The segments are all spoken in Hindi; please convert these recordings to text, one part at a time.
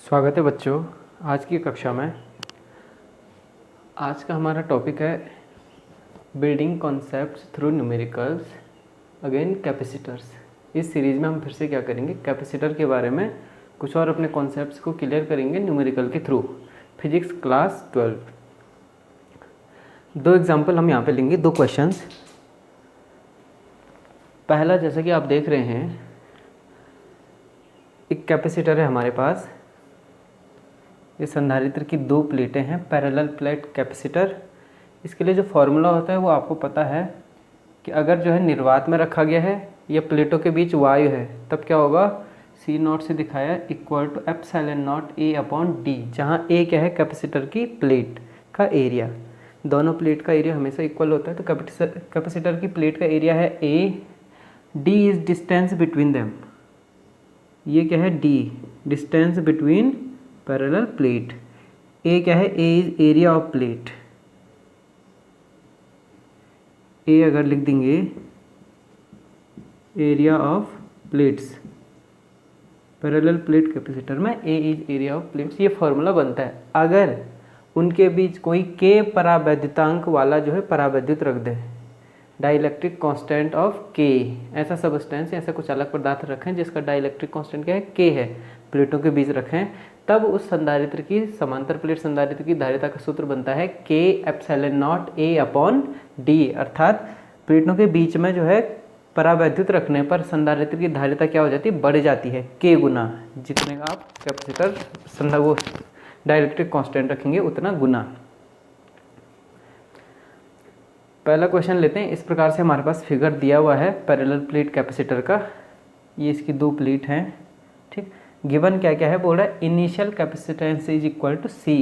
स्वागत है बच्चों आज की कक्षा में। आज का हमारा टॉपिक है building concepts through numericals again capacitors. इस सीरीज़ में हम फिर से क्या करेंगे, कैपेसिटर के बारे में कुछ और अपने कॉन्सेप्ट्स को क्लियर करेंगे न्यूमेरिकल के थ्रू। Physics class 12। दो एग्जाम्पल हम यहाँ पे लेंगे, दो क्वेश्चंस। पहला, जैसा कि आप देख रहे हैं, एक कैपेसिटर है हमारे पास। ये संधारित्र की दो प्लेटें हैं, पैरेलल प्लेट कैपेसिटर। इसके लिए जो फॉर्मूला होता है वो आपको पता है कि अगर जो है निर्वात में रखा गया है या प्लेटों के बीच वायु है तब क्या होगा, सी नॉट से दिखाया equal to epsilon not A upon D, जहाँ ए क्या है कैपेसिटर की प्लेट का एरिया। दोनों प्लेट का एरिया हमेशा इक्वल होता है, तो कैपेसिटर की प्लेट का एरिया है A, D is distance between them. ये क्या है, D distance between parallel plate. A क्या है, A is area of plate. A अगर लिख देंगे area of plates, parallel plate capacitor में A is area of plates, ये फॉर्मूला बनता है। अगर उनके बीच कोई के परावैद्युतांक वाला जो है परावैद्युत रख दे, डाइलेक्ट्रिक कांस्टेंट ऑफ के, ऐसा सबस्टेंस ऐसा कुछ अलग पदार्थ रखें जिसका डाइलेक्ट्रिक कांस्टेंट क्या है, के है, प्लेटों के बीच रखें, तब उस संधारित्र की, समांतर प्लेट संधारित्र की धारिता का सूत्र बनता है के epsilon not A upon D. अर्थात प्लेटों के बीच में जो है परावैद्युत रखने पर संधारित्र की धारिता क्या हो जाती है, बढ़ जाती है के गुना। जितने का आप कैपेसिटर वो डाइलेक्ट्रिक कांस्टेंट रखेंगे उतना गुना। पहला क्वेश्चन लेते हैं। इस प्रकार से हमारे पास फिगर दिया हुआ है पैरेलल प्लेट कैपेसिटर का। ये इसकी दो प्लेट हैं, ठीक। गिवन क्या क्या है, बोल रहा है initial capacitance is equal to C.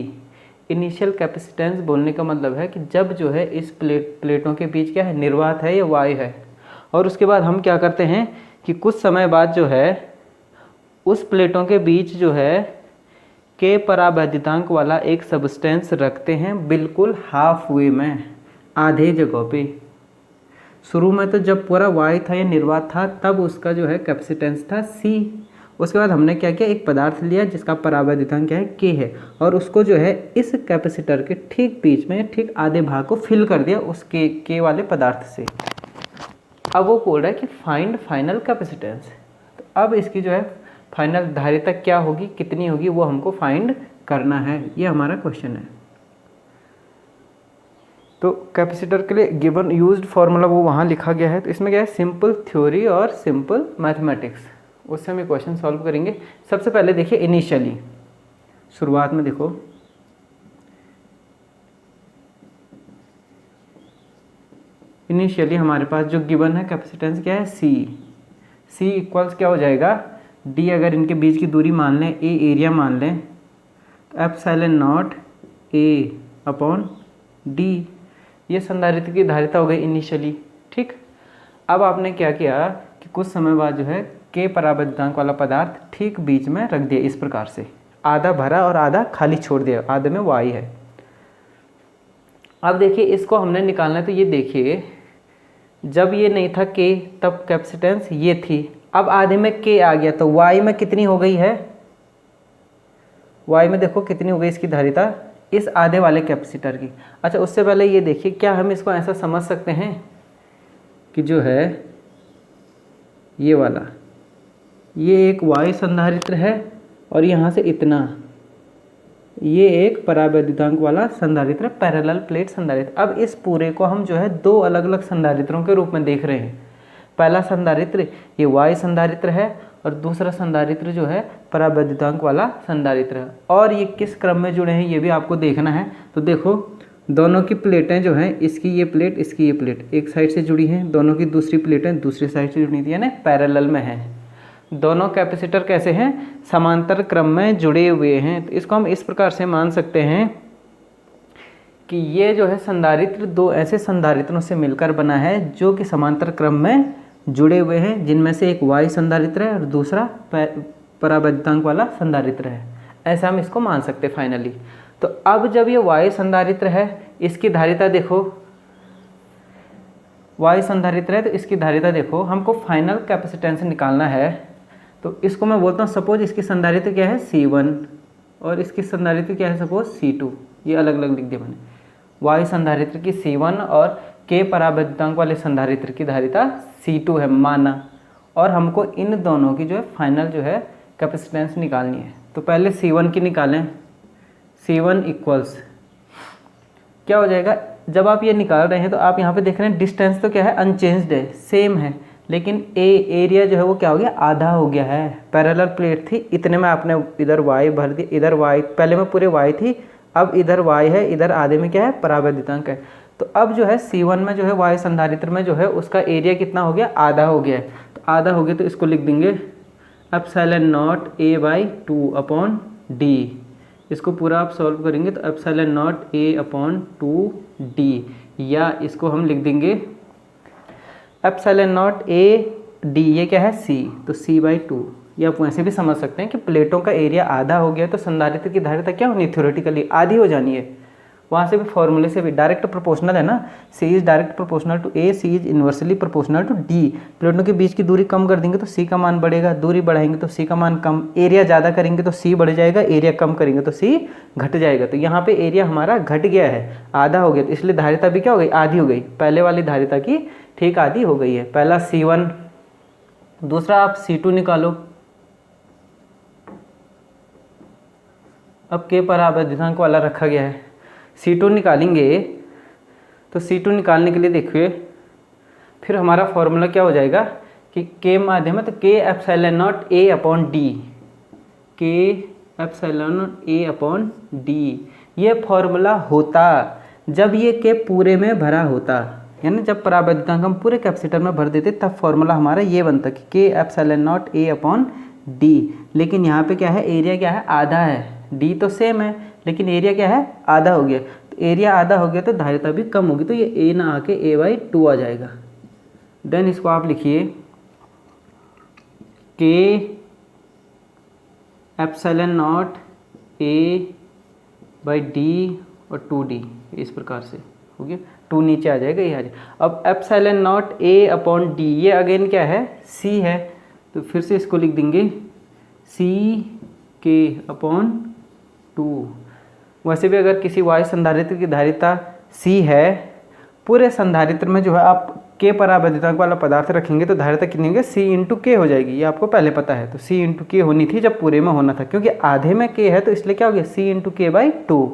Initial capacitance बोलने का मतलब है कि जब जो है इस प्लेटों के बीच क्या है, निर्वात है या वायु है, और उसके बाद हम क्या करते हैं कि कुछ समय बाद जो है उस प्लेटों के बीच जो है के परावैद्युतांक वाला एक सबस्टेंस रखते हैं, बिल्कुल हाफ वे में, आधे जगह पे। शुरू में तो जब पूरा वायु था या निर्वात था तब उसका जो है कैपेसिटेंस था सी। उसके बाद हमने क्या किया, एक पदार्थ लिया जिसका परावैद्युतांक क्या है, के है, और उसको जो है इस कैपेसिटर के ठीक बीच में, ठीक आधे भाग को फिल कर दिया उस के वाले पदार्थ से। अब वो बोल रहा है कि फाइंड फाइनल कैपेसिटेंस। तो अब इसकी जो है फाइनल धारिता क्या होगी, कितनी होगी, वो हमको फाइंड करना है। ये हमारा क्वेश्चन है। तो कैपेसिटर के लिए गिवन यूज्ड फार्मूला वो वहाँ लिखा गया है। तो इसमें क्या है, सिंपल थ्योरी और सिंपल मैथमेटिक्स, उससे हम ये क्वेश्चन सॉल्व करेंगे। सबसे पहले देखिए इनिशियली, शुरुआत में देखो, इनिशियली हमारे पास जो गिवन है कैपेसिटेंस क्या है, सी इक्वल्स क्या हो जाएगा, डी अगर इनके बीच की दूरी मान लें, ए एरिया मान लें, तो epsilon not A upon D, ये संधारित्र की धारिता हो गई इनिशियली, ठीक। अब आपने क्या किया कि कुछ समय बाद जो है के परावैद्युतांक वाला पदार्थ ठीक बीच में रख दिया, इस प्रकार से आधा भरा और आधा खाली छोड़ दिया, आधे में वायु है। अब देखिए इसको हमने निकालना है, तो ये देखिए जब ये नहीं था के तब कैपेसिटेंस ये थी, अब आधे में के आ गया, तो वायु में कितनी हो गई है, वायु में देखो कितनी हो गई इसकी धारिता इस आधे वाले कैपेसिटर की। अच्छा, उससे पहले ये देखिए, क्या हम इसको ऐसा समझ सकते हैं कि जो है ये वाला, ये एक वायु संधारित्र है और यहाँ से इतना, ये एक परावैद्युतांक वाला संधारित्र, पैरेलल प्लेट संधारित्र। अब इस पूरे को हम जो है दो अलग अलग संधारित्रों के रूप में देख रहे हैं। पहला संधारित्र ये वायु संधारित्र है और दूसरा संधारित्र जो है परावैद्युतांक वाला संधारित्र है। और ये किस क्रम में जुड़े हैं ये भी आपको देखना है। तो देखो दोनों की प्लेटें जो हैं, इसकी ये प्लेट, इसकी ये प्लेट एक साइड से जुड़ी हैं, दोनों की दूसरी प्लेटें दूसरी साइड से जुड़ी थी, यानी पैरेलल में हैं। दोनों कैपेसिटर कैसे हैं, समांतर क्रम में जुड़े हुए हैं। तो इसको हम इस प्रकार से मान सकते हैं कि ये जो है संधारित्र दो ऐसे संधारित्रों से मिलकर बना है जो कि समांतर क्रम में जुड़े हुए हैं, जिनमें से एक वायु संधारित्र है और दूसरा परावैद्युतांक वाला संधारित्र है। ऐसा हम इसको मान सकते हैं फाइनली। तो अब जब ये वायु संधारित्र है, इसकी धारिता देखो, वायु संधारित्र है तो इसकी धारिता देखो, हमको फाइनल कैपेसिटेंस निकालना है। तो इसको मैं बोलता हूँ, सपोज इसकी संधारित्र क्या है, C1, और इसकी संधारित्र क्या है सपोज C2, ये अलग अलग लिख दिया मैंने। वायु संधारित्र की C1 और K परावैद्युतांक वाले संधारित्र की धारिता C2 है माना, और हमको इन दोनों की जो है फाइनल जो है कैपेसिटेंस निकालनी है। तो पहले C1 की निकालें। C1 इक्वल्स क्या हो जाएगा, जब आप ये निकाल रहे हैं तो आप यहाँ पे देख रहे हैं डिस्टेंस तो क्या है अनचेंज्ड है, सेम है, लेकिन एरिया जो है वो क्या हो गया, आधा हो गया है। पैरेलल प्लेट थी, इतने में आपने इधर y भर दिया, इधर y, पहले में पूरे y थी, अब इधर y है, इधर आधे में क्या है परावैद्युतांक है। तो अब जो है C1 में जो है वायु संधारित्र में जो है उसका एरिया कितना हो गया, आधा हो गया है। तो आधा हो गया तो इसको लिख देंगे epsilon not A/2 upon D. इसको पूरा आप सॉल्व करेंगे तो एप्सिलॉन नॉट A/2D, या इसको हम लिख देंगे एप्सिलॉन नॉट AD, ये क्या है C, तो C/2। ये आप वैसे भी समझ सकते हैं कि प्लेटों का एरिया आधा हो गया तो संधारित्र की धारिता क्या होनी है, थ्योरेटिकली आधी हो जानी है। वहाँ से भी फॉर्मूले से भी डायरेक्ट प्रोपोर्शनल है ना, C is direct proportional to A, C is inversely proportional to D। प्लेटों के बीच की दूरी कम कर देंगे तो C का मान बढ़ेगा, दूरी बढ़ाएंगे तो C का मान कम, एरिया ज़्यादा करेंगे तो C बढ़ जाएगा, एरिया कम करेंगे तो C घट जाएगा। तो यहाँ पे एरिया हमारा घट गया है, आधा हो गया, तो इसलिए धारिता भी क्या हो गई, आधी हो गई, पहले वाली धारिता की ठीक आधी हो गई है। पहला C1, दूसरा आप C2 निकालो। अब K परावैद्युतांक वाला रखा गया है, C2 निकालेंगे तो C2 निकालने के लिए देखिए फिर हमारा फॉर्मूला क्या हो जाएगा कि K माध्यम है तो K epsilon not A/D, K epsilon not A/D। ये फॉर्मूला होता जब ये K पूरे में भरा होता, यानी जब परावैद्युतांक हम पूरे कैपेसिटर में भर देते तब फॉर्मूला हमारा ये बनता कि K एप्सिलॉन नॉट A/D। लेकिन यहाँ पे क्या है, एरिया क्या है, आधा है, D तो सेम है लेकिन एरिया क्या है, आधा हो गया। तो एरिया आधा हो गया तो धारिता भी कम होगी, तो ये A ना आके A/2 आ जाएगा। देन इसको आप लिखिए K एप्सिलॉन नॉट A/D और 2D, इस प्रकार से हो गया, 2 नीचे आ जाएगा, ये आ जाएगा। अब एप्सिलॉन नॉट A/D, ये अगेन क्या है, C है, तो फिर से इसको लिख देंगे CK/2। वैसे भी अगर किसी वायु संधारित्र की धारिता C है, पूरे संधारित्र में जो है आप K परावैद्युतांक वाला पदार्थ रखेंगे तो धारिता कितनी होगी, C इंटू K हो जाएगी। ये आपको पहले पता है, तो C इंटू K होनी थी जब पूरे में होना था, क्योंकि आधे में K है तो इसलिए क्या हो गया, C इंटू K/2।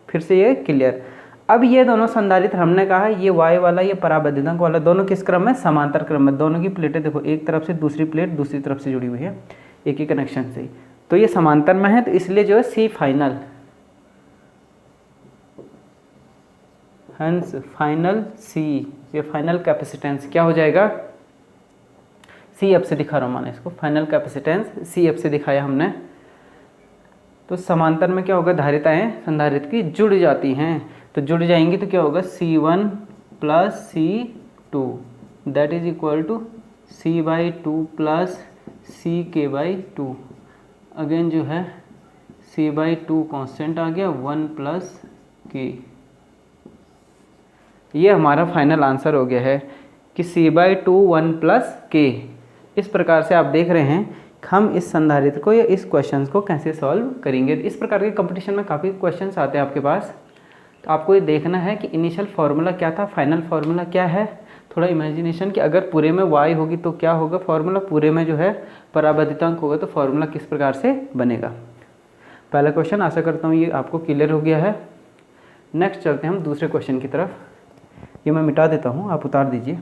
फिर से ये क्लियर। अब ये दोनों संधारित्र हमने कहा ये वायु वाला, ये परावैद्युतांक वाला, दोनों किस क्रम में, समांतर क्रम में। दोनों की प्लेटें देखो, एक तरफ से दूसरी प्लेट दूसरी तरफ से जुड़ी हुई है एक ही कनेक्शन से, तो ये समांतर में है, तो इसलिए जो है C फाइनल, हंस फाइनल C, ये फाइनल कैपेसिटेंस क्या हो जाएगा, CF से दिखा रहा हूँ मैंने इसको, फाइनल कैपेसिटेंस CF से दिखाया हमने। तो समांतर में क्या होगा, धारिताएं संधारित्र की जुड़ जाती हैं, तो जुड़ जाएंगी तो क्या होगा, C1 plus C2 that is equal to C/2 plus CK/2। Again जो है C/2 कांस्टेंट आ गया, 1 प्लस K। ये हमारा फाइनल आंसर हो गया है कि C/2 1 प्लस K। इस प्रकार से आप देख रहे हैं हम इस संधारित्र को या इस क्वेश्चन को कैसे सॉल्व करेंगे। इस प्रकार के कंपटीशन में काफ़ी क्वेश्चंस आते हैं आपके पास, तो आपको ये देखना है कि इनिशियल फार्मूला क्या था, फाइनल फार्मूला क्या है, थोड़ा इमेजिनेशन कि अगर पूरे में y होगी तो क्या होगा फार्मूला, पूरे में जो है परावैद्युतांक होगा तो फार्मूला किस प्रकार से बनेगा। पहला क्वेश्चन आशा करता हूँ ये आपको क्लियर हो गया है। नेक्स्ट चलते हैं हम दूसरे क्वेश्चन की तरफ। ये मैं मिटा देता हूँ, आप उतार दीजिए।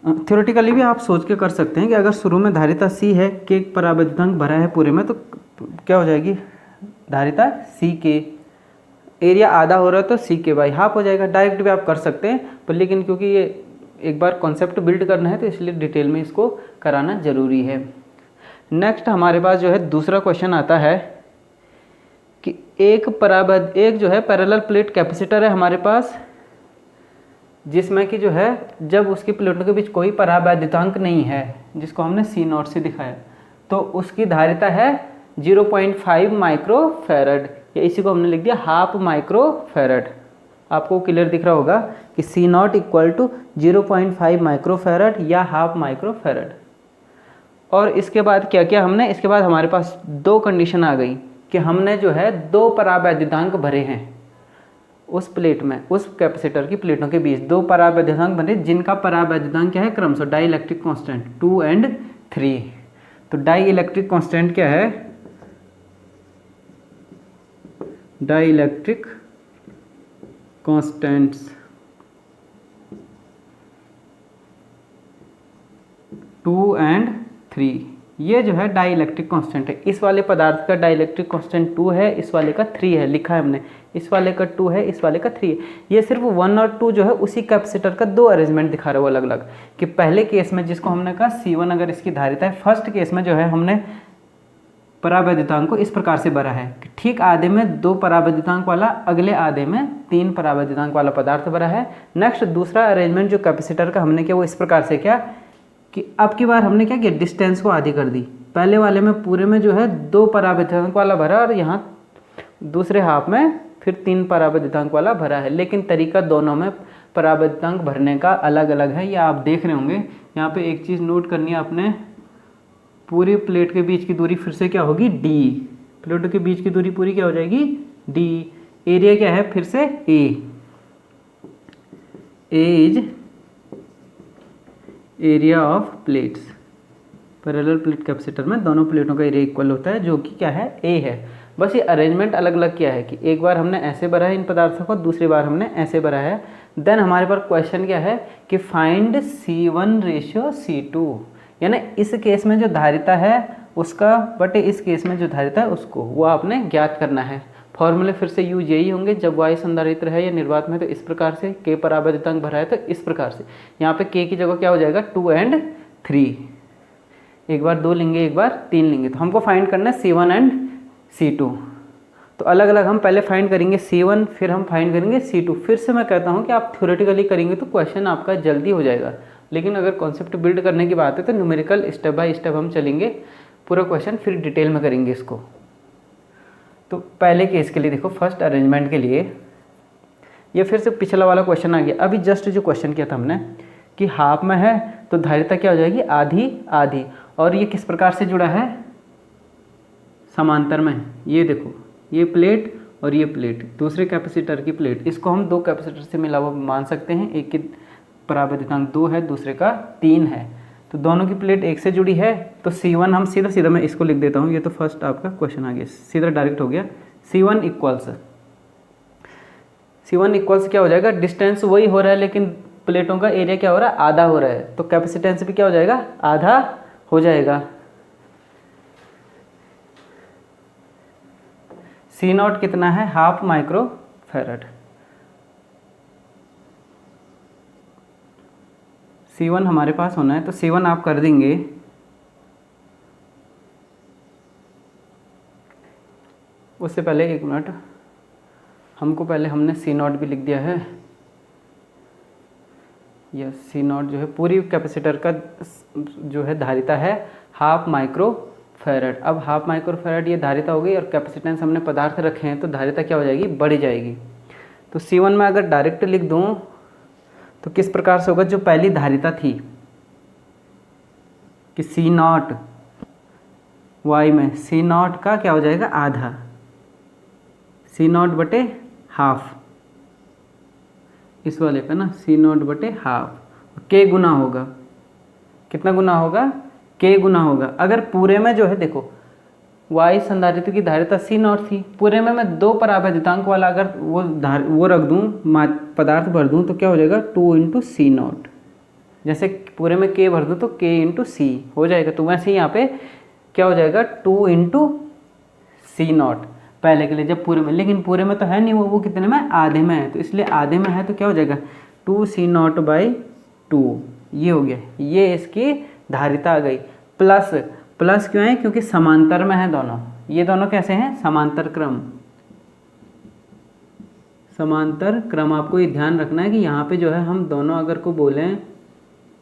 थ्योरेटिकली भी आप सोच के कर सकते हैं कि अगर शुरू में धारिता C है, K परावैद्युतांक भरा है पूरे में, तो क्या हो जाएगी धारिता CK, एरिया आधा हो रहा है तो CK/हाफ हो जाएगा। डायरेक्ट भी आप कर सकते हैं, पर लेकिन क्योंकि ये एक बार कॉन्सेप्ट बिल्ड करना है तो इसलिए डिटेल में इसको कराना ज़रूरी है। नेक्स्ट हमारे पास जो है दूसरा क्वेश्चन आता है कि एक जो है पैरेलल प्लेट कैपेसिटर है हमारे पास, जिसमें कि जो है जब उसकी प्लेटों के बीच कोई परावैद्युतांक नहीं है, जिसको हमने C0 से दिखाया, तो उसकी धारिता है 0.5 माइक्रोफैरड, या इसी को हमने लिख दिया हाफ माइक्रोफैरड। आपको क्लियर दिख रहा होगा कि C0 इक्वल टू 0.5 माइक्रोफैरड या हाफ माइक्रोफैरड। और इसके बाद क्या किया हमने, इसके बाद हमारे पास दो कंडीशन आ गई कि हमने जो है दो परावैद्युतांक भरे हैं उस प्लेट में, उस कैपेसिटर की प्लेटों के बीच दो परावैद्युतांक बने जिनका परावैद्युतांक क्या है, क्रमशः डाई इलेक्ट्रिक कॉन्स्टेंट 2 and 3। तो डाई इलेक्ट्रिक कॉन्स्टेंट क्या है, डाई इलेक्ट्रिक कॉन्स्टेंट्स 2 and 3, ये जो है डाई इलेक्ट्रिक कॉन्स्टेंट है। इस वाले पदार्थ का डाई इलेक्ट्रिक कॉन्स्टेंट 2 है, इस वाले का 3 है, लिखा है हमने। इस वाले का 2 है, इस वाले का 3 है। ये सिर्फ 1 और 2 जो है उसी कैपेसिटर का दो अरेंजमेंट दिखा रहे हो अलग अलग, कि पहले केस में जिसको हमने कहा C1 अगर इसकी धारिता है, फर्स्ट केस में जो है हमने परावैद्युतांक को इस प्रकार से भरा है कि ठीक आधे में दो परावैद्युतांक वाला, अगले आधे में तीन परावैद्युतांक वाला पदार्थ भरा है। नेक्स्ट दूसरा अरेंजमेंट जो कैपेसिटर का हमने किया वो इस प्रकार से किया कि अब की बार हमने क्या किया, डिस्टेंस को आधी कर दी। पहले वाले में पूरे में जो है दो परावैद्युतांक वाला भरा और यहाँ दूसरे हाफ में फिर तीन परावैद्युतांक वाला भरा है, लेकिन तरीका दोनों में परावैद्युतांक भरने का अलग अलग है। ये आप देख रहे होंगे। यहाँ पे एक चीज़ नोट करनी है आपने, पूरी प्लेट के बीच की दूरी फिर से क्या होगी, d। प्लेटों के बीच की दूरी पूरी क्या हो जाएगी, d। एरिया क्या है फिर से a is area of plates. Parallel plate capacitor में दोनों प्लेटों का एरिया इक्वल होता है, जो कि क्या है, a है। बस ये अरेंजमेंट अलग अलग किया है कि एक बार हमने ऐसे भरा है इन पदार्थों को, दूसरी बार हमने ऐसे भरा है। देन हमारे पास क्वेश्चन क्या है कि फाइंड C1 रेशियो C2, यानी इस केस में जो धारिता है उसका बटे इस केस में जो धारिता है उसको, वो आपने ज्ञात करना है। फॉर्मूले फिर से यूज यही होंगे, जब वाई संधारित्र है या निर्वात में तो इस प्रकार से, k परावैद्युतांक भरा है तो इस प्रकार से। यहाँ पे k की जगह क्या हो जाएगा, 2 and 3। एक बार 2 लेंगे, एक बार 3 लेंगे। तो हमको फाइंड करना है C1 and C2। तो अलग अलग हम पहले फाइंड करेंगे C1, फिर हम फाइंड करेंगे C2। फिर से मैं कहता हूँ कि आप थ्योरेटिकली करेंगे तो क्वेश्चन आपका जल्दी हो जाएगा, लेकिन अगर कॉन्सेप्ट बिल्ड करने की बात है तो न्यूमेरिकल स्टेप बाय स्टेप हम चलेंगे, पूरा क्वेश्चन फिर डिटेल में करेंगे इसको। तो पहले केस के लिए देखो, फर्स्ट अरेंजमेंट के लिए ये फिर से पिछला वाला क्वेश्चन आ गया। अभी जस्ट जो क्वेश्चन किया था हमने कि हाफ में है तो धारिता क्या हो जाएगी, आधी आधी। और ये किस प्रकार से जुड़ा है, समांतर में। ये देखो, ये प्लेट और ये प्लेट, दूसरे कैपेसिटर की प्लेट, इसको हम दो कैपेसिटर से मिला हुआ मान सकते हैं। एक की परावैद्युतांक 2 है, दूसरे का 3 है, तो दोनों की प्लेट एक से जुड़ी है। तो C1 हम सीधा सीधा मैं इसको लिख देता हूँ, ये तो फर्स्ट आपका क्वेश्चन आ गया, सीधा डायरेक्ट हो गया। C1 इक्वल्स क्या हो जाएगा, डिस्टेंस वही हो रहा है लेकिन प्लेटों का एरिया क्या हो रहा है, आधा हो रहा है, तो कैपेसिटेंस भी क्या हो जाएगा, आधा हो जाएगा। C0 कितना है, हाफ माइक्रो फैराड। C1 हमारे पास होना है, तो C1 आप कर देंगे उससे पहले एक मिनट, हमको पहले हमने C0 भी लिख दिया है। यह C0 जो है पूरी कैपेसिटर का जो है धारिता है हाफ माइक्रो फैराड। अब हाफ माइक्रो फैराड ये धारिता हो गई और कैपेसिटेंस हमने पदार्थ रखे हैं, तो धारिता क्या हो जाएगी, बढ़ जाएगी। तो C1 में अगर डायरेक्ट लिख दूँ तो किस प्रकार से होगा, जो पहली धारिता थी कि C0 y में, C0 का क्या हो जाएगा, आधा, C0 बटे हाफ, इस वाले का ना C0 बटे हाफ, k गुना होगा, कितना गुना होगा, k गुना होगा। अगर पूरे में जो है देखो, y संधारित्र की धारिता C0 थी, पूरे में मैं दो परावैद्युतांक वाला अगर वो रख दूँ, पदार्थ भर दूँ, तो क्या हो जाएगा, 2 into C0। जैसे पूरे में k भर दूँ तो k into C हो जाएगा, तो वैसे ही यहाँ पे क्या हो जाएगा, 2 into C0 पहले के लिए जब पूरे में, लेकिन पूरे में तो है नहीं, वो कितने में, आधे में है, तो इसलिए आधे में है तो क्या हो जाएगा, 2C0/2। ये हो गया, ये इसकी धारिता आ गई। प्लस क्यों है, क्योंकि समांतर में है दोनों। ये दोनों कैसे हैं, समांतर क्रम। आपको ये ध्यान रखना है कि यहाँ पे जो है हम दोनों अगर को बोलें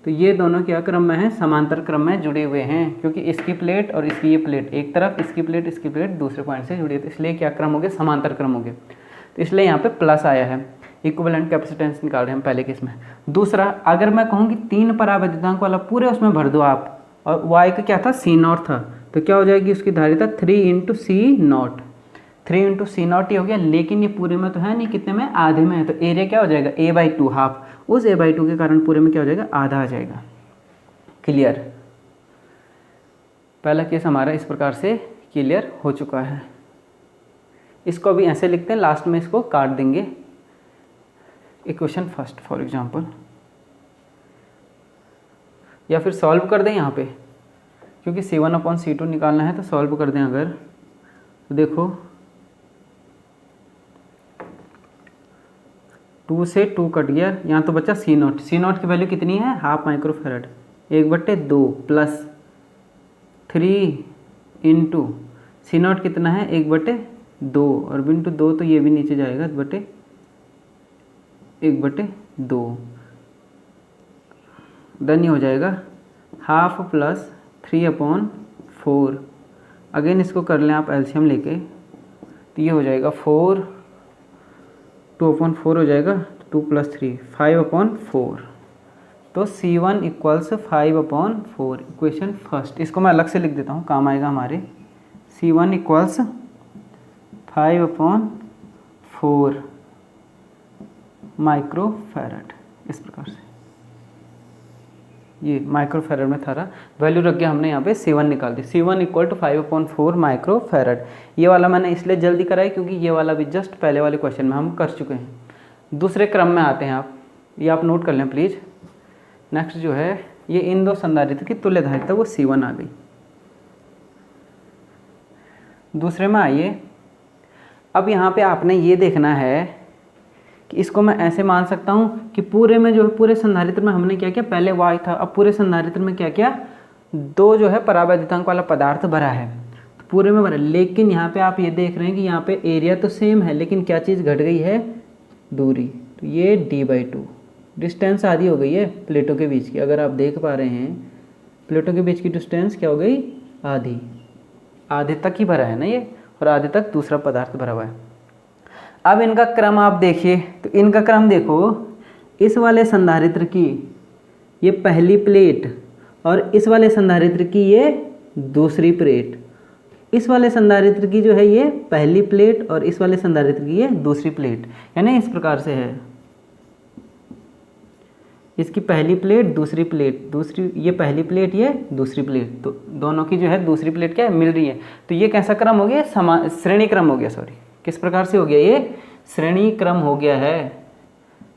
तो ये दोनों क्या क्रम में है, समांतर क्रम में जुड़े हुए हैं, क्योंकि इसकी प्लेट और इसकी ये प्लेट एक तरफ, इसकी प्लेट दूसरे पॉइंट से जुड़ी है, तो इसलिए क्या क्रम हो गया, समांतर क्रम हो गया। तो इसलिए यहाँ पे प्लस आया है। इक्विवेलेंट कैपेसिटेंस निकाल रहे हैं हम पहले केस में। दूसरा, अगर मैं कहूँ कि 3 परावैद्युतांक वाला पूरे उसमें भर दो आप, और y का क्या था, C0 था, तो क्या हो जाएगी उसकी धारिता 3 इंटू C0, 3 इंटू C0 ये हो गया। लेकिन ये पूरे में तो है नहीं, कितने में, आधे में है, तो एरिया क्या हो जाएगा, a/2 हाफ, उस a/2 के कारण पूरे में क्या हो जाएगा, आधा आ जाएगा। क्लियर, पहला केस हमारा इस प्रकार से क्लियर हो चुका है। इसको अभी ऐसे लिखते हैं, लास्ट में इसको काट देंगे। इक्वेशन फर्स्ट फॉर एग्जांपल, या फिर सॉल्व कर दें यहाँ पे, क्योंकि C1/C2 निकालना है, तो सॉल्व कर दें अगर, तो देखो 2 से 2 कट गया, यहाँ तो बचा C0, C0 की वैल्यू कितनी है, half microfarad, 1/2 plus 3 into C0 कितना है, 1/2 और बिंटू 2, तो ये भी नीचे जाएगा, 1/2, डन ही हो जाएगा। हाफ प्लस 3/4, अगेन इसको कर लें आप एलसीएम लेके, तो ये हो जाएगा 4, 2/4 हो जाएगा, 2 + 3 5/4, तो C1 इक्वल्स 5/4, इक्वेशन फर्स्ट। इसको मैं अलग से लिख देता हूँ, काम आएगा हमारे। C1 इक्वल्स 5/4 माइक्रोफैरड, इस प्रकार से, ये माइक्रोफैरड में था, वैल्यू रख के हमने यहाँ पे C1 निकाल दी। C1 equal to 5/4 microfarad. ये वाला मैंने इसलिए जल्दी कराई क्योंकि ये वाला भी जस्ट पहले वाले क्वेश्चन में हम कर चुके हैं। दूसरे क्रम में आते हैं, आप ये आप नोट कर लें प्लीज़। नेक्स्ट जो है, ये इन दो संधारित्र की तुल्य धारिता, वो C1 आ गई। दूसरे में आइए, अब यहाँ पे आपने ये देखना है कि इसको मैं ऐसे मान सकता हूँ कि पूरे में जो है, पूरे संधारित्र में हमने क्या किया, पहले y था, अब पूरे संधारित्र में क्या किया, 2 जो है परावैद्युतांक वाला पदार्थ भरा है, तो पूरे में भरा। लेकिन यहाँ पे आप ये देख रहे हैं कि यहाँ पे एरिया तो सेम है, लेकिन क्या चीज़ घट गई है, दूरी, तो ये d/2, डिस्टेंस आधी हो गई है प्लेटों के बीच की। अगर आप देख पा रहे हैं, प्लेटों के बीच की डिस्टेंस क्या हो गई, आधी, आधे तक ही भरा है ना ये, और आधे तक दूसरा पदार्थ भरा हुआ है। अब इनका क्रम आप देखिए, तो इनका क्रम देखो, इस वाले संधारित्र की ये पहली प्लेट और इस वाले संधारित्र की ये दूसरी प्लेट, इस वाले संधारित्र की जो है ये पहली प्लेट और इस वाले संधारित्र की ये दूसरी प्लेट, यानी इस प्रकार से है, इसकी पहली प्लेट दूसरी प्लेट, दूसरी ये पहली प्लेट ये दूसरी प्लेट, तो दोनों की जो है दूसरी प्लेट क्या है, मिल रही है। तो ये कैसा क्रम हो गया, श्रेणी क्रम हो गया, सॉरी, किस प्रकार से हो गया, ये श्रेणी क्रम हो गया है।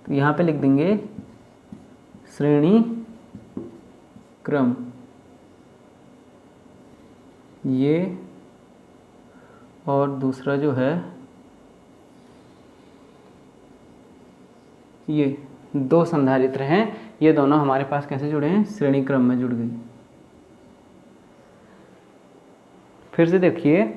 तो यहाँ पे लिख देंगे श्रेणी क्रम, ये और दूसरा जो है ये, 2 संधारित्र हैं, ये दोनों हमारे पास कैसे जुड़े हैं, श्रेणी क्रम में जुड़ गई। फिर से देखिए,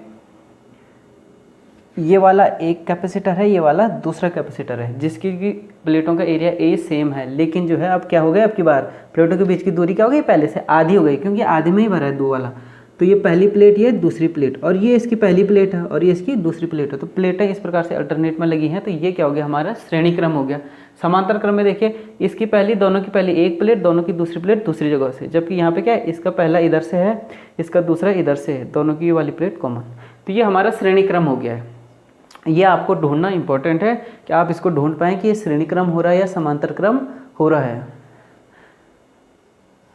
ये वाला एक कैपेसिटर है, ये वाला दूसरा कैपेसिटर है, जिसकी प्लेटों का एरिया ए सेम है, लेकिन जो है अब क्या हो गया, अब की बार प्लेटों के बीच की दूरी क्या हो गई, पहले से आधी हो गई, क्योंकि आधे में ही भरा है 2 वाला। तो ये पहली प्लेट, ये दूसरी प्लेट, और ये इसकी पहली प्लेट है और ये इसकी दूसरी प्लेट है, तो प्लेटें इस प्रकार से अल्टरनेट में लगी हैं, तो ये क्या हो गया, हमारा श्रेणी क्रम हो गया। समांतर क्रम में देखिए, इसकी पहली, दोनों की पहली एक प्लेट, दोनों की दूसरी प्लेट दूसरी जगह से, जबकि यहाँ पे क्या है, इसका पहला इधर से है, इसका दूसरा इधर से है, दोनों की ये वाली प्लेट कॉमन, तो ये हमारा श्रेणी क्रम हो गया है। ये आपको ढूंढना इंपॉर्टेंट है कि आप इसको ढूंढ पाएँ कि ये श्रेणी क्रम हो रहा है या समांतर क्रम हो रहा है।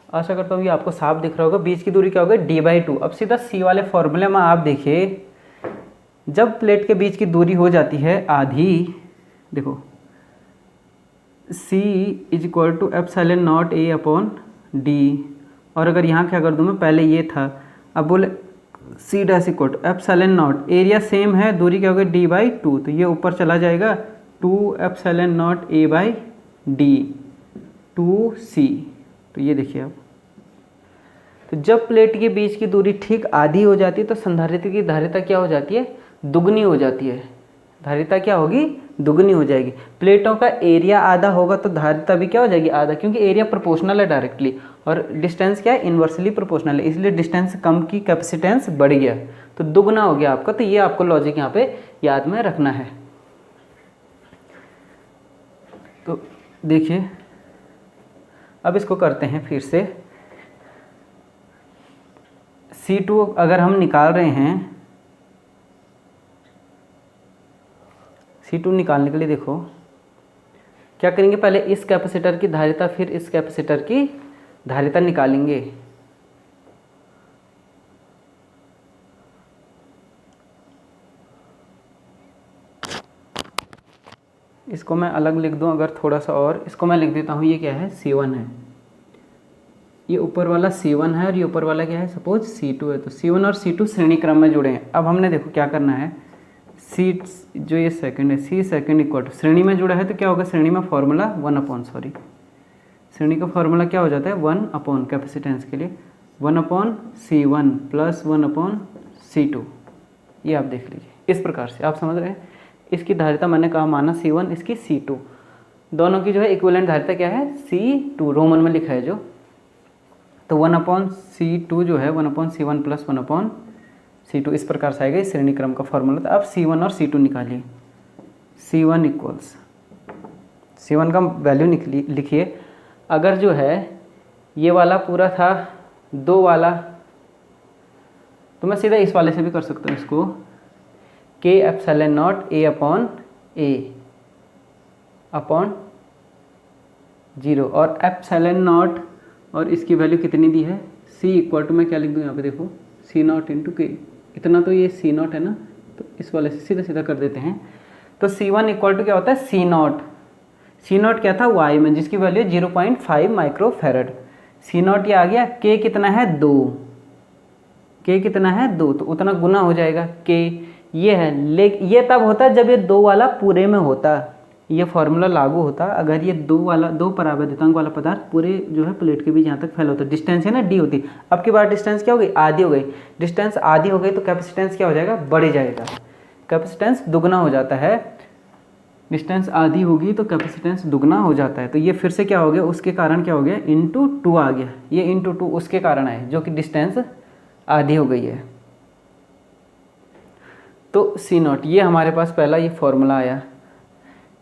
आशा करता हूँ ये आपको साफ दिख रहा होगा। बीच की दूरी क्या होगी, d/2। अब सीधा सी वाले फॉर्मूले में आप देखिए, जब प्लेट के बीच की दूरी हो जाती है आधी, देखो c = ε0 a/d, और अगर यहाँ क्या कर दूँ मैं, पहले ये था, अब बोले c' = ε0, एरिया सेम है, दूरी क्या होगी d/2, तो ये ऊपर चला जाएगा 2ε0 a/d 2c। तो ये देखिए आप, तो जब प्लेट के बीच की दूरी ठीक आधी हो जाती है तो संधारित्र की धारिता क्या हो जाती है, दुगनी हो जाती है। धारिता क्या होगी, दुगनी हो जाएगी। प्लेटों का एरिया आधा होगा तो धारिता भी क्या हो जाएगी, आधा, क्योंकि एरिया प्रोपोर्शनल है डायरेक्टली और डिस्टेंस क्या है, इन्वर्सली प्रोपोर्शनल है, इसलिए डिस्टेंस कम की कैपेसिटेंस बढ़ गया, तो दुगना हो गया आपका। तो ये आपको लॉजिक यहाँ पे याद में रखना है। तो देखिए, अब इसको करते हैं फिर से, C2 अगर हम निकाल रहे हैं, C2 निकालने के लिए देखो क्या करेंगे, पहले इस कैपेसिटर की धारिता फिर इस कैपेसिटर की धारिता निकालेंगे। इसको मैं अलग लिख दूं अगर थोड़ा सा, और इसको मैं लिख देता हूँ, ये क्या है, C1 है, ये ऊपर वाला C1 है और ये ऊपर वाला क्या है, सपोज C2 है। तो C1 और C2 श्रेणी क्रम में जुड़े हैं। अब हमने देखो क्या करना है, C जो ये सेकंड है, C सेकंड इक्वल टू श्रेणी में जुड़ा है तो क्या होगा, श्रेणी में फॉर्मूला श्रेणी का फॉर्मूला क्या हो जाता है, 1 कैपेसिटेंस के लिए 1/C1 प्लस 1/C2। ये आप देख लीजिए, इस प्रकार से आप समझ रहे हैं। इसकी धारिता मैंने कहा माना C1, इसकी C2, दोनों की जो है इक्विवेलेंट धारिता क्या है, C2 रोमन में लिखा है जो। तो 1/C2 जो है 1/C1 प्लस 1/C2 इस प्रकार से आएगा, इस श्रेणी क्रम का फॉर्मूला। तो अब C1 और C2 निकालिए। C1 इक्वल्स, C1 का वैल्यू लिखिए। अगर जो है ये वाला पूरा था 2 वाला, तो मैं सीधा इस वाले से भी कर सकता हूँ इसको, K epsilon not A upon A upon 0, और एप्सिलॉन नॉट और इसकी वैल्यू कितनी दी है, C इक्वल टू, मैं क्या लिख दूँ यहाँ पे देखो, C0 इंटू K। इतना तो ये C0 है ना, तो इस वाले से सीधा सीधा कर देते हैं। तो C1 इक्वल टू क्या होता है, C0 क्या था, Y में, जिसकी वैल्यू 0.5 माइक्रोफैरड। C0 ये आ गया, K कितना है 2, K कितना है 2, तो उतना गुना हो जाएगा K, ये है। लेकिन ये तब होता है जब ये 2 वाला पूरे में होता, ये फॉर्मूला लागू होता अगर ये 2 परावैद्युतांक वाला पदार्थ पूरे जो है प्लेट के बीच यहाँ तक फैला होता। डिस्टेंस है ना D होती, अब की बार डिस्टेंस क्या हो गई, आधी हो गई। डिस्टेंस आधी हो गई तो कैपेसिटेंस क्या हो जाएगा, बढ़ जाएगा, कैपेसिटेंस दुगना हो जाता है। डिस्टेंस आधी होगी तो कैपेसिटेंस दुगना हो जाता है। तो ये फिर से क्या हो गया, उसके कारण क्या हो गया, इंटू 2 आ गया, ये इंटू 2 उसके कारण है जो कि डिस्टेंस आधी हो गई है। तो C0 ये हमारे पास पहला ये फॉर्मूला आया,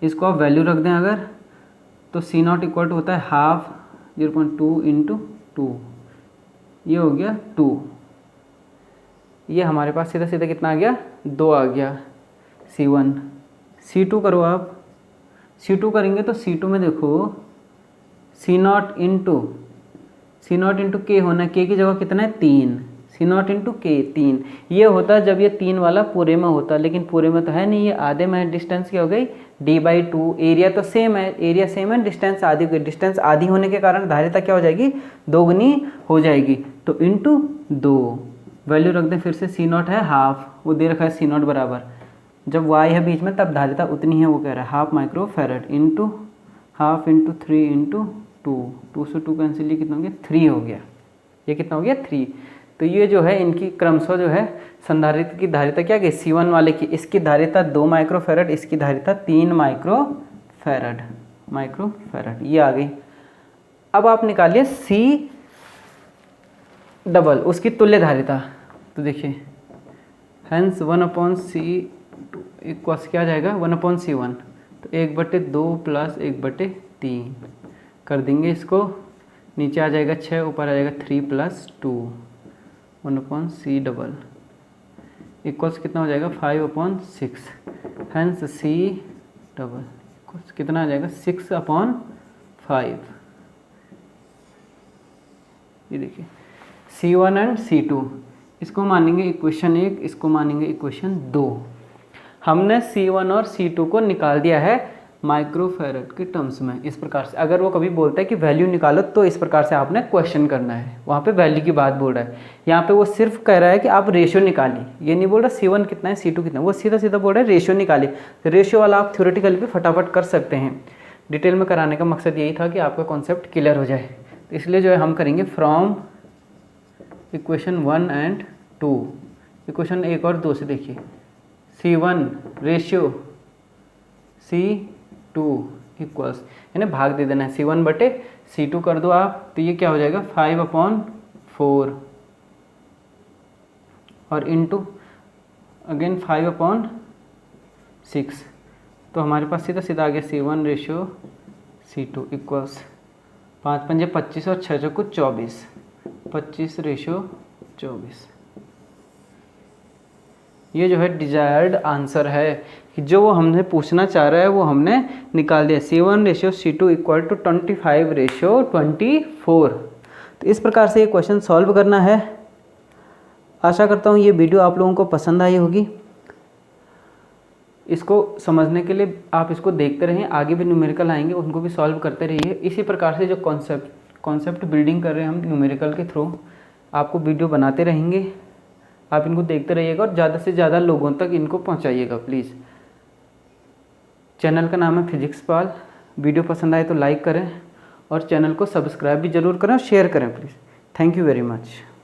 इसको आप वैल्यू रख दें अगर, तो C0 इक्वल टू होता है हाफ 0.2 इंटू 2, ये हो गया 2, ये हमारे पास सीधा सीधा कितना आ गया, 2 आ गया C1। C2 करो आप, C2 करेंगे तो C2 में देखो C0 इंटू K होना है, K की जगह कितना है 3, C0 इंटू K 3, ये होता जब ये 3 वाला पूरे में होता, लेकिन पूरे में तो है नहीं, ये आधे में है। डिस्टेंस क्या हो गई, D/2, एरिया तो सेम है, एरिया सेम है, डिस्टेंस आधी हो गई। डिस्टेंस आधी होने के कारण धारिता क्या हो जाएगी, दोगुनी हो जाएगी, तो इंटू 2 वैल्यू रख दें। फिर से C0 है हाफ, वो दे रखा है C0 बराबर, जब Y है बीच में तब धारिता उतनी है, वो कह रहा है half microfarad into half into 3 into 2 से 2 कैंसिल, ये कितना हो गया 3 हो गया, ये कितना हो गया 3। तो ये जो है इनकी क्रमशः जो है संधारित्र की धारिता क्या गई, C1 वाले की, इसकी धारिता 2 माइक्रोफैरड, इसकी धारिता 3 माइक्रोफैरड, ये आ गई। अब आप निकालिए C डबल, उसकी तुल्य धारिता। तो देखिए हेंस 1/C2 इक्वल्स क्या जाएगा, 1/C1, तो 1/2 प्लस 1/3 कर देंगे इसको, नीचे आ जाएगा 6, ऊपर आ जाएगा 3 प्लस 2, 1/C डबल इक्वल्स कितना हो जाएगा 5/6, हेंस C डबल इक्वल्स कितना आ जाएगा 6/5। ये देखिए C1 एंड C2, इसको मानेंगे इक्वेशन 1, इसको मानेंगे इक्वेशन 2। हमने C1 और C2 को निकाल दिया है माइक्रोफैरड के टर्म्स में। इस प्रकार से अगर वो कभी बोलता है कि वैल्यू निकालो, तो इस प्रकार से आपने क्वेश्चन करना है, वहाँ पे वैल्यू की बात बोल रहा है। यहाँ पे वो सिर्फ कह रहा है कि आप रेशियो निकालिए, ये नहीं बोल रहा C1 कितना है C2 कितना है, वो सीधा सीधा बोल रहा है रेशियो निकालिए। तो रेशियो वाला आप थ्योरेटिकल भी फटाफट कर सकते हैं, डिटेल में कराने का मकसद यही था कि आपका कॉन्सेप्ट क्लियर हो जाए। तो इसलिए जो है हम करेंगे फ्रॉम इक्वेशन 1 एंड 2, इक्वेशन 1 और 2 से देखिए C1 रेशियो C2 इक्वल्स, यानी भाग दे देना है, C1/C2 कर दो आप, तो ये क्या हो जाएगा 5/4 और इंटू अगेन 5/6, तो हमारे पास सीधा सीधा आ गया C1 रेशियो C2 इक्वल्स 5×5 = 25 और 6×4 = 24, 25 रेशियो 24। ये जो है डिजायर्ड आंसर है कि जो वो हमने पूछना चाह रहा है वो हमने निकाल दिया। C1:C2 equal to 25:24। तो इस प्रकार से ये क्वेश्चन सॉल्व करना है। आशा करता हूँ ये वीडियो आप लोगों को पसंद आई होगी। इसको समझने के लिए आप इसको देखते रहें, आगे भी न्यूमेरिकल आएंगे उनको भी सॉल्व करते रहिए। इसी प्रकार से जो कॉन्सेप्ट बिल्डिंग कर रहे हैं हम न्यूमेरिकल के थ्रू, आपको वीडियो बनाते रहेंगे, आप इनको देखते रहिएगा और ज़्यादा से ज़्यादा लोगों तक इनको पहुंचाइएगा प्लीज़। चैनल का नाम है फिजिक्स पाल। वीडियो पसंद आए तो लाइक करें और चैनल को सब्सक्राइब भी ज़रूर करें और शेयर करें please. Thank you very much.